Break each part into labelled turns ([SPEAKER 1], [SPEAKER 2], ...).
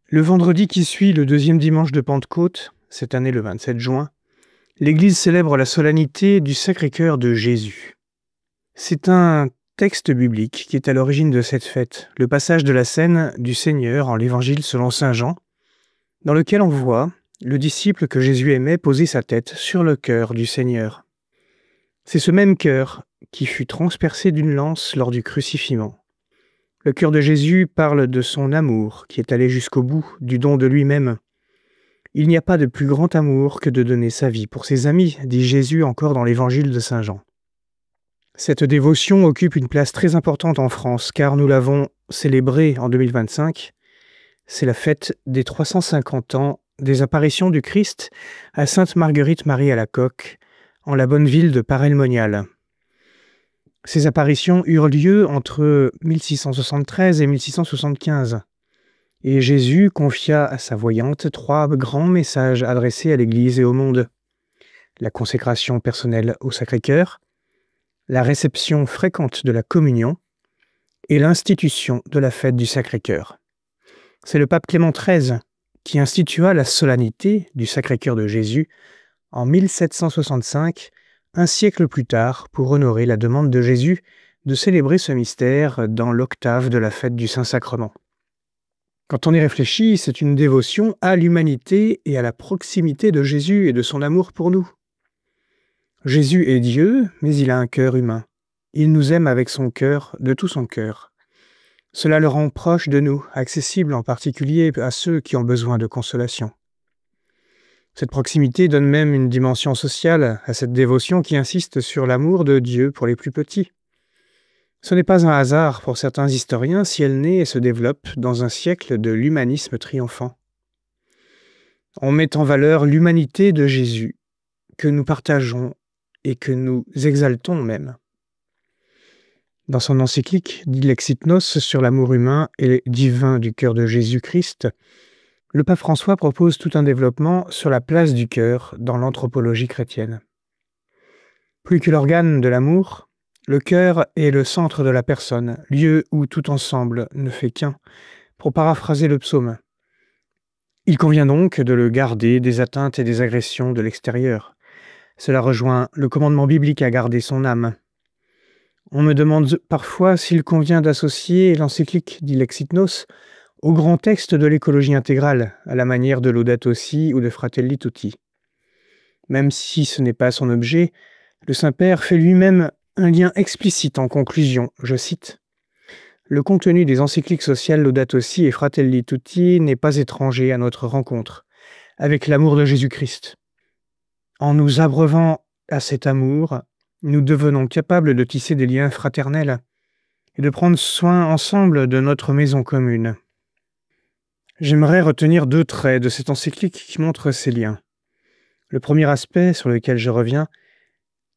[SPEAKER 1] Le vendredi qui suit le deuxième dimanche de Pentecôte, cette année le 27 juin, l'Église célèbre la solennité du Sacré-Cœur de Jésus. C'est un texte biblique qui est à l'origine de cette fête, le passage de la scène du Seigneur en l'Évangile selon saint Jean, dans lequel on voit le disciple que Jésus aimait poser sa tête sur le cœur du Seigneur. C'est ce même cœur qui fut transpercé d'une lance lors du crucifixion. Le cœur de Jésus parle de son amour qui est allé jusqu'au bout du don de lui-même. Il n'y a pas de plus grand amour que de donner sa vie pour ses amis, dit Jésus encore dans l'Évangile de saint Jean. Cette dévotion occupe une place très importante en France, car nous l'avons célébrée en 2025. C'est la fête des 350 ans des apparitions du Christ à Sainte Marguerite-Marie à la Coque, en la bonne ville de Paray-le-Monial. Ces apparitions eurent lieu entre 1673 et 1675, et Jésus confia à sa voyante 3 grands messages adressés à l'Église et au monde. La consécration personnelle au Sacré-Cœur, la réception fréquente de la communion et l'institution de la fête du Sacré-Cœur. C'est le pape Clément XIII qui institua la solennité du Sacré-Cœur de Jésus en 1765, un siècle plus tard, pour honorer la demande de Jésus de célébrer ce mystère dans l'octave de la fête du Saint-Sacrement. Quand on y réfléchit, c'est une dévotion à l'humanité et à la proximité de Jésus et de son amour pour nous. Jésus est Dieu, mais il a un cœur humain. Il nous aime avec son cœur, de tout son cœur. Cela le rend proche de nous, accessible en particulier à ceux qui ont besoin de consolation. Cette proximité donne même une dimension sociale à cette dévotion qui insiste sur l'amour de Dieu pour les plus petits. Ce n'est pas un hasard pour certains historiens si elle naît et se développe dans un siècle de l'humanisme triomphant. On met en valeur l'humanité de Jésus, que nous partageons et que nous exaltons même. Dans son encyclique Dilexit Nos sur l'amour humain et divin du cœur de Jésus-Christ, le pape François propose tout un développement sur la place du cœur dans l'anthropologie chrétienne. Plus que l'organe de l'amour, le cœur est le centre de la personne, lieu où tout ensemble ne fait qu'un, pour paraphraser le psaume. Il convient donc de le garder des atteintes et des agressions de l'extérieur. Cela rejoint le commandement biblique à garder son âme. On me demande parfois s'il convient d'associer l'encyclique Dilexit Nos au grand texte de l'écologie intégrale, à la manière de Laudato Si ou de Fratelli Tutti. Même si ce n'est pas son objet, le Saint-Père fait lui-même un lien explicite en conclusion, je cite « Le contenu des encycliques sociales Laudato Si et Fratelli Tutti n'est pas étranger à notre rencontre avec l'amour de Jésus-Christ. En nous abreuvant à cet amour, nous devenons capables de tisser des liens fraternels et de prendre soin ensemble de notre maison commune. » J'aimerais retenir 2 traits de cette encyclique qui montrent ces liens. Le premier aspect sur lequel je reviens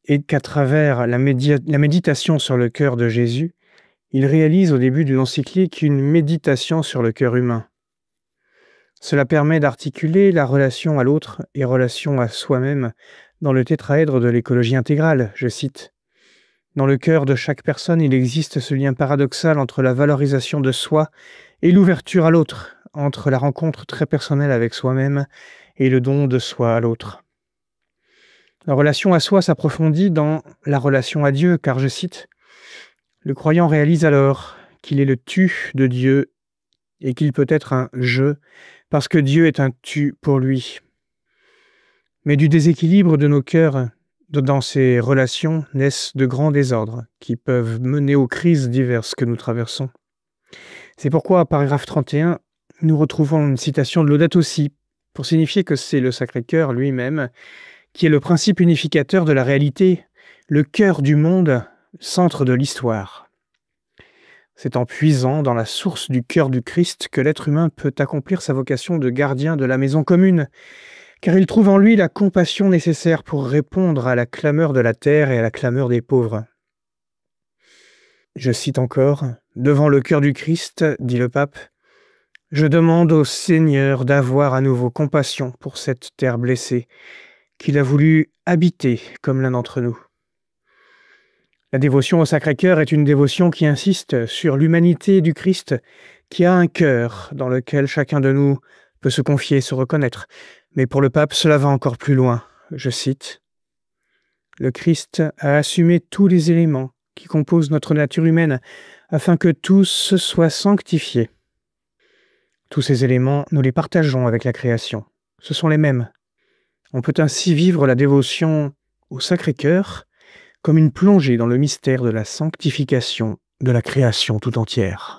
[SPEAKER 1] est qu'à travers la méditation sur le cœur de Jésus, il réalise au début de l'encyclique une méditation sur le cœur humain. Cela permet d'articuler la relation à l'autre et relation à soi-même dans le tétraèdre de l'écologie intégrale, je cite. Dans le cœur de chaque personne, il existe ce lien paradoxal entre la valorisation de soi et l'ouverture à l'autre, entre la rencontre très personnelle avec soi-même et le don de soi à l'autre. La relation à soi s'approfondit dans la relation à Dieu, car, je cite, « Le croyant réalise alors qu'il est le tu de Dieu et qu'il peut être un je, parce que Dieu est un tu pour lui. » Mais du déséquilibre de nos cœurs dans ces relations naissent de grands désordres qui peuvent mener aux crises diverses que nous traversons. C'est pourquoi, paragraphe 31, nous retrouvons une citation de Laudato Si, pour signifier que c'est le Sacré-Cœur lui-même qui est le principe unificateur de la réalité, le cœur du monde, centre de l'histoire. C'est en puisant dans la source du cœur du Christ que l'être humain peut accomplir sa vocation de gardien de la maison commune, car il trouve en lui la compassion nécessaire pour répondre à la clameur de la terre et à la clameur des pauvres. Je cite encore, « Devant le cœur du Christ, dit le pape, je demande au Seigneur d'avoir à nouveau compassion pour cette terre blessée, qu'il a voulu habiter comme l'un d'entre nous. » La dévotion au Sacré-Cœur est une dévotion qui insiste sur l'humanité du Christ, qui a un cœur dans lequel chacun de nous peut se confier et se reconnaître. Mais pour le pape, cela va encore plus loin. Je cite, « Le Christ a assumé tous les éléments qui composent notre nature humaine afin que tous soient sanctifiés. Tous ces éléments, nous les partageons avec la création. Ce sont les mêmes. On peut ainsi vivre la dévotion au Sacré-Cœur comme une plongée dans le mystère de la sanctification de la création tout entière. »